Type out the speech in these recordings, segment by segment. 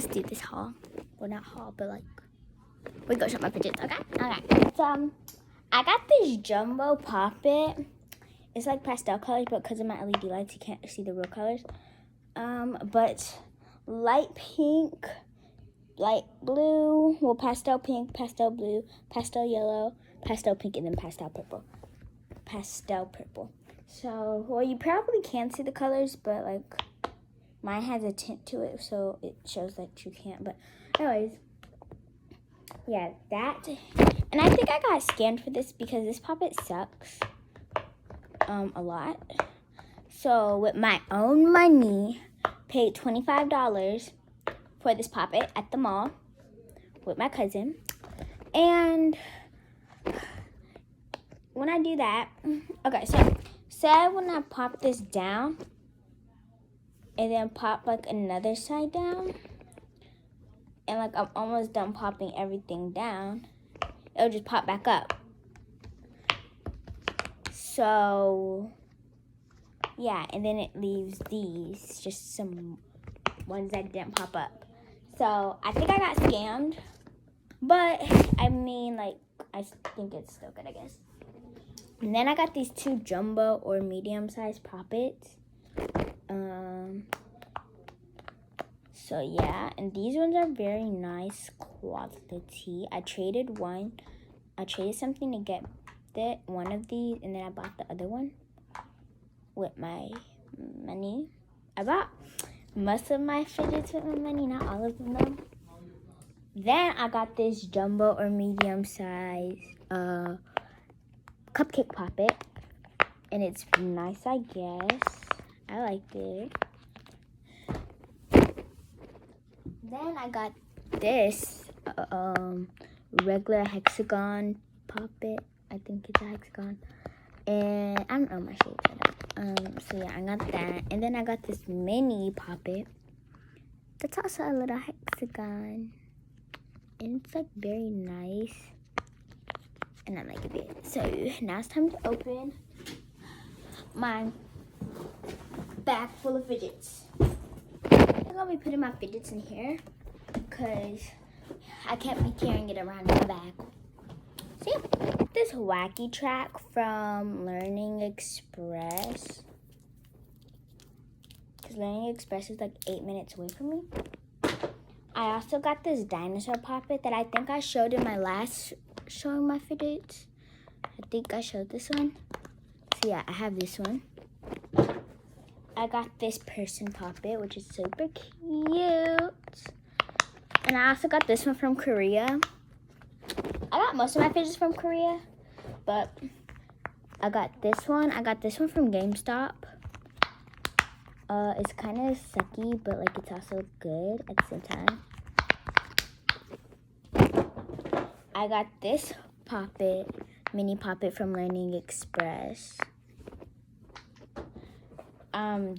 let's do this haul. Well, not haul, but like, we go shop my fidgets, okay? Okay. So, I got this jumbo Pop-It. It's like pastel colors, but because of my LED lights, you can't see the real colors. But light pink, light blue, well, pastel pink, pastel blue, pastel yellow, pastel pink, and then pastel purple. Pastel purple. So, well, you probably can't see the colors, but like, mine has a tint to it, so it shows that you can't. But anyways, yeah, that. And I think I got scammed for this because this Pop-It sucks a lot. So with my own money, paid $25 for this Pop-It at the mall with my cousin. And when I do that, okay, so say when I pop this down and then pop like another side down, and like I'm almost done popping everything down, it'll just pop back up. So yeah, and then it leaves these, just some ones that didn't pop up. So I think I got scammed, but I mean, like, I think it's still good, I guess. And then I got these two jumbo or medium-sized Pop-Its. So yeah, and these ones are very nice quality. I traded something to get one of these, and then I bought the other one with my money. I bought most of my fidgets with my money, not all of them though. Then I got this jumbo or medium size cupcake Pop-It, and it's nice, I guess. I liked it. Then I got this regular hexagon Pop-It. I think it's a hexagon. And I don't know my shapes. So yeah, I got that. And then I got this mini Pop-It. That's also a little hexagon. And it's like very nice. And I like it. So now it's time to open my bag full of fidgets. I'm gonna be putting my fidgets in here because I can't be carrying it around in my bag. So yeah, this wacky track from Learning Express. Because Learning Express is like 8 minutes away from me. I also got this dinosaur Pop-It that I think I showed in my last showing my fidgets. I think I showed this one. So yeah, I have this one. I got this person Pop-It, which is super cute. And I also got this one from Korea. I got most of my fidgets from Korea, but I got this one. I got this one from GameStop. It's kind of sucky, but like it's also good at the same time. I got this Pop-It, mini Pop-It from Learning Express.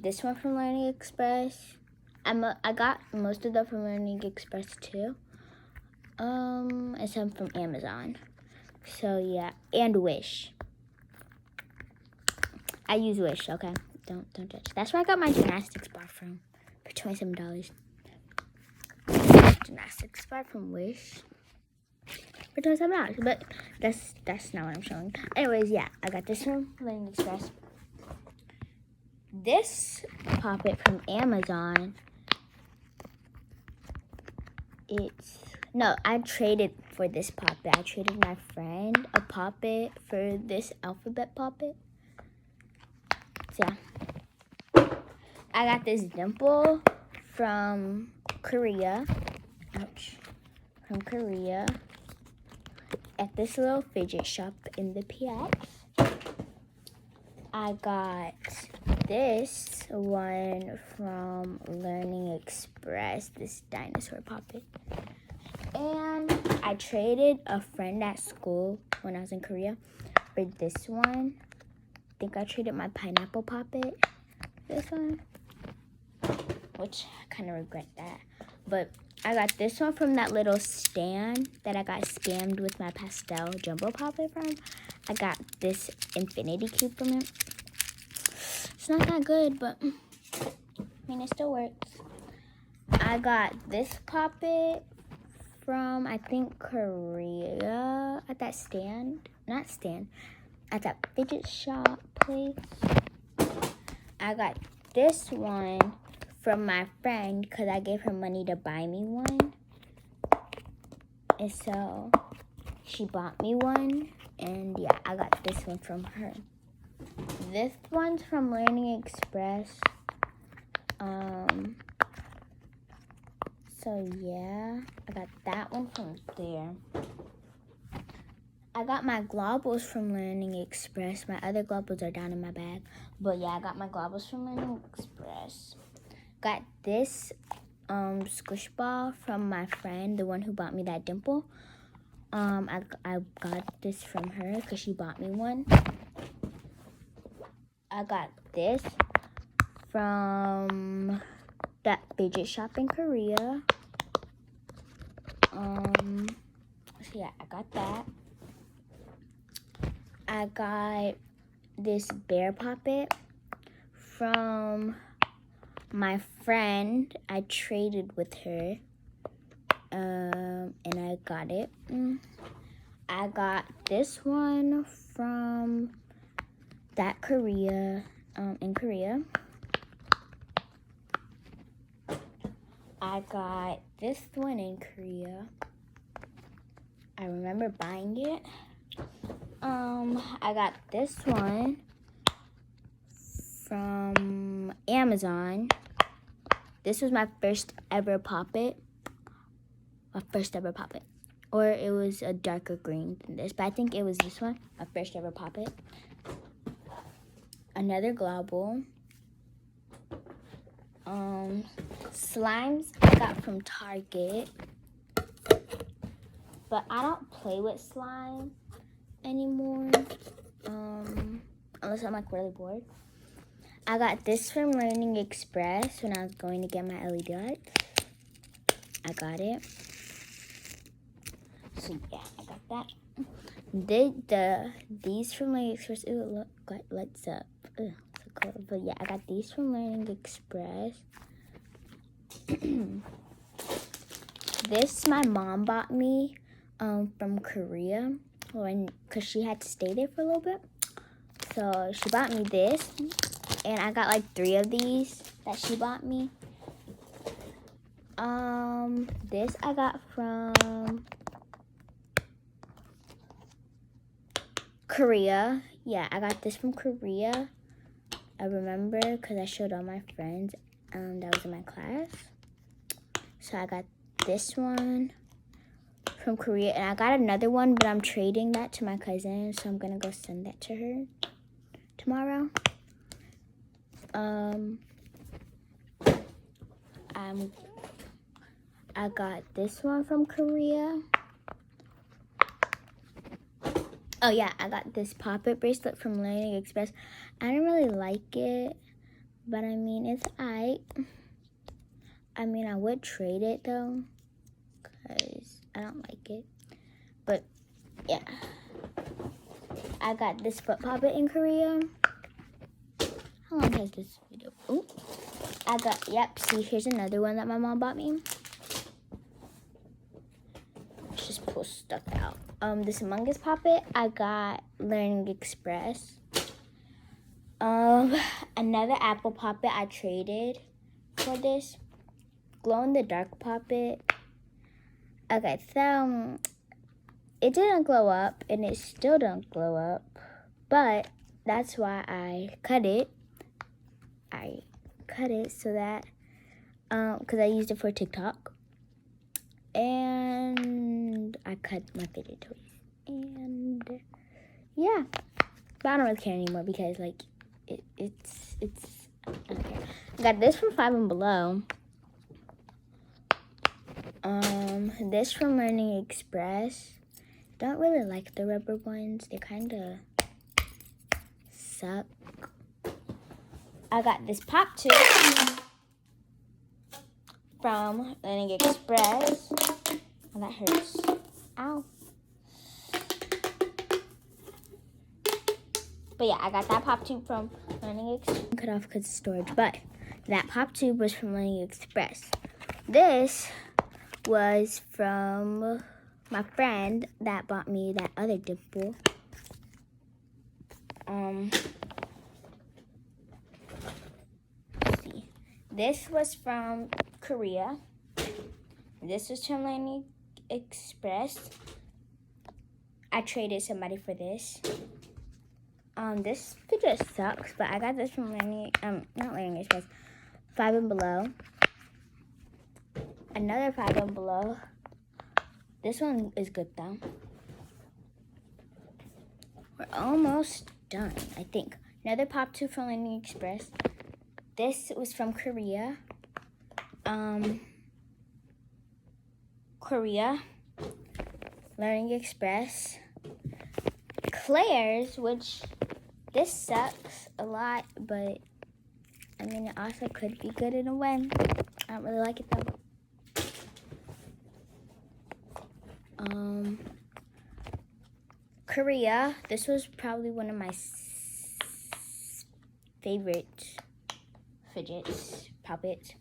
This one from Learning Express. I got most of them from Learning Express too. And some from Amazon. So yeah, and Wish. I use Wish, okay? Don't judge. That's where I got my gymnastics bar from for $27. Gymnastics bar from Wish for $27, but that's not what I'm showing. Anyways, yeah, I got this from Learning Express. This Pop-It from Amazon. I traded for this Pop-It. I traded my friend a Pop-It for this alphabet Pop-It. So yeah. I got this dimple from Korea. Ouch. From Korea. At this little fidget shop in the PX. I got this one from Learning Express, this dinosaur Pop-It. And I traded a friend at school when I was in Korea for this one. I think I traded my pineapple Pop-It for this one, which I kind of regret that. But I got this one from that little stand that I got scammed with my pastel jumbo Pop-It from. I got this infinity cube from it. It's not that good, but I mean, it still works. I got this puppet from, I think, Korea at that stand. Not stand. At that fidget shop place. I got this one from my friend because I gave her money to buy me one. And so she bought me one. And yeah, I got this one from her. This one's from Learning Express. So yeah, I got that one from there. I got my globbles from Learning Express. My other globbles are down in my bag. But yeah, I got my globbles from Learning Express. Got this squish ball from my friend, the one who bought me that dimple. I got this from her because she bought me one. I got this from that fidget shop in Korea. So yeah, I got that. I got this bear puppet from my friend. I traded with her, and I got it. I got this one from that Korea, in Korea. I got this one in Korea. I remember buying it. I got this one from Amazon. This was my first ever puppet. Or it was a darker green than this, but I think it was this one, my first ever puppet. Another global. Slimes I got from Target. But I don't play with slime anymore. Unless I'm like really bored. I got this from Learning Express when I was going to get my LED lights. I got it. So yeah, I got that. These from Learning Express. Ooh, look, got lights up. Ugh, so cool. But yeah, I got these from Learning Express. This my mom bought me from Korea because she had to stay there for a little bit. So she bought me this, and I got like 3 of these that she bought me. This I got from Korea. Yeah, I got this from Korea. I remember because I showed all my friends that was in my class. So I got this one from Korea, and I got another one, but I'm trading that to my cousin, so I'm gonna go send that to her tomorrow. I got this one from Korea. Oh yeah, I got this pop-it bracelet from Learning Express. I don't really like it, but I mean, it's alright. I mean, I would trade it though, because I don't like it. But yeah, I got this foot puppet in Korea. How long has this video? Oh, I got, yep, see, here's another one that my mom bought me. Let's just pull stuff out. This Among Us puppet I got Learning Express. Another apple puppet I traded for this. Glow in the dark puppet. Okay, so it didn't glow up, and it still don't glow up, but that's why I cut it. I cut it so that, because I used it for TikTok, and I cut my fidget toys, and yeah, but I don't really care anymore because like it's I don't care. I got this from Five and Below. This from Learning Express. Don't really like the rubber ones. They kind of suck. I got this pop tube from Learning Express. Oh, that hurts. Ow. But yeah, I got that pop tube from Learning Express. Cut off because of storage, but that pop tube was from Learning Express. This was from my friend that bought me that other dimple. Let's see. This was from Korea. This was from Learning Express. I traded somebody for this. This fidget sucks, but I got this from not Learning Express, 5 and Below. Another 5 and Below. This one is good though. We're almost done, I think. Another Pop 2 from Learning Express. This was from Korea. Learning Express. Claire's, which this sucks a lot, but I mean, it also could be good in a way. I don't really like it though. Korea. This was probably one of my favorite fidgets, puppets.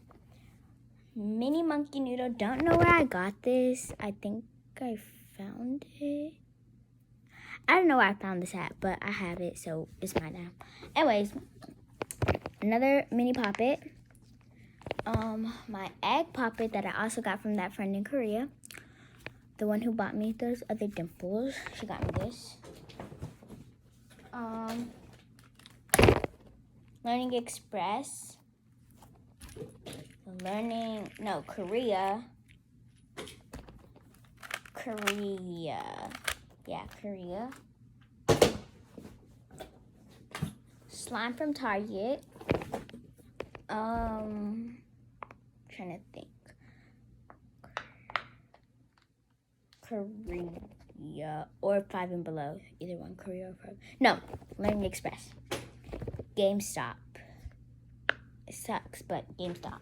Mini Monkey Noodle. Don't know where I got this. I think I found it. I don't know where I found this at, but I have it, so it's mine now. Anyways, another mini puppet. My egg puppet that I also got from that friend in Korea. The one who bought me those other dimples. She got me this. Learning Express. Korea. Yeah, Korea. Slime from Target. Trying to think. Korea or 5 and Below. Either one, Korea or 5. No, Learning Express. GameStop. It sucks, but GameStop.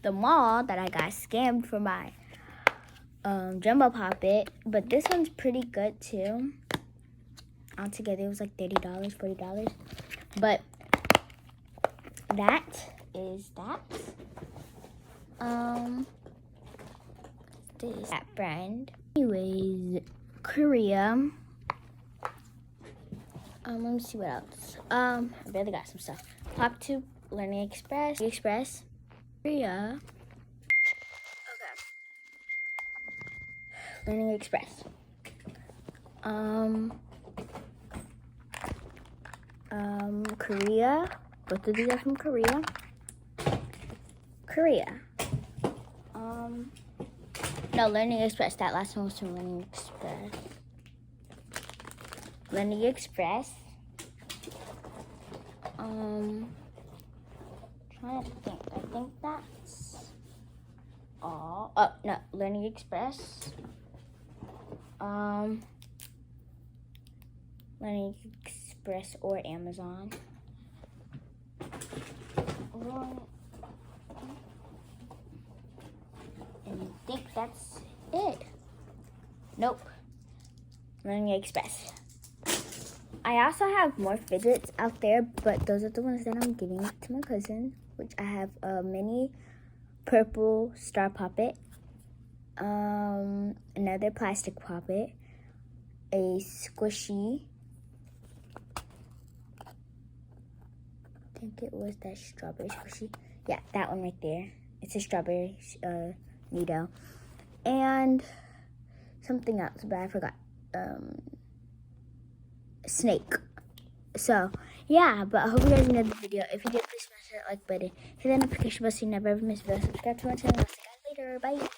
The mall that I got scammed for my jumbo poppet, but this one's pretty good too. Altogether, it was like $30, $40. But that is that. This that brand. Anyways, Korea. Let me see what else. I barely got some stuff. Pop 2, Learning Express. Korea. Okay. Learning Express. Korea. Both of these are from Korea. No, Learning Express. That last one was from Learning Express. Learning Express. Trying to think. I think that's all. Oh no, Learning Express. Learning Express or Amazon. And I think that's it. Nope. Learning Express. I also have more fidgets out there, but those are the ones that I'm giving to my cousin, which I have a mini purple star puppet, another plastic puppet, a squishy, I think it was that strawberry squishy. Yeah, that one right there. It's a strawberry needle. And something else, but I forgot. Snake. So, yeah, but I hope you guys enjoyed the video. If you did, please smash that like button. Hit that notification bell so you never ever miss a video. Subscribe to my channel. I'll see you guys later. Bye.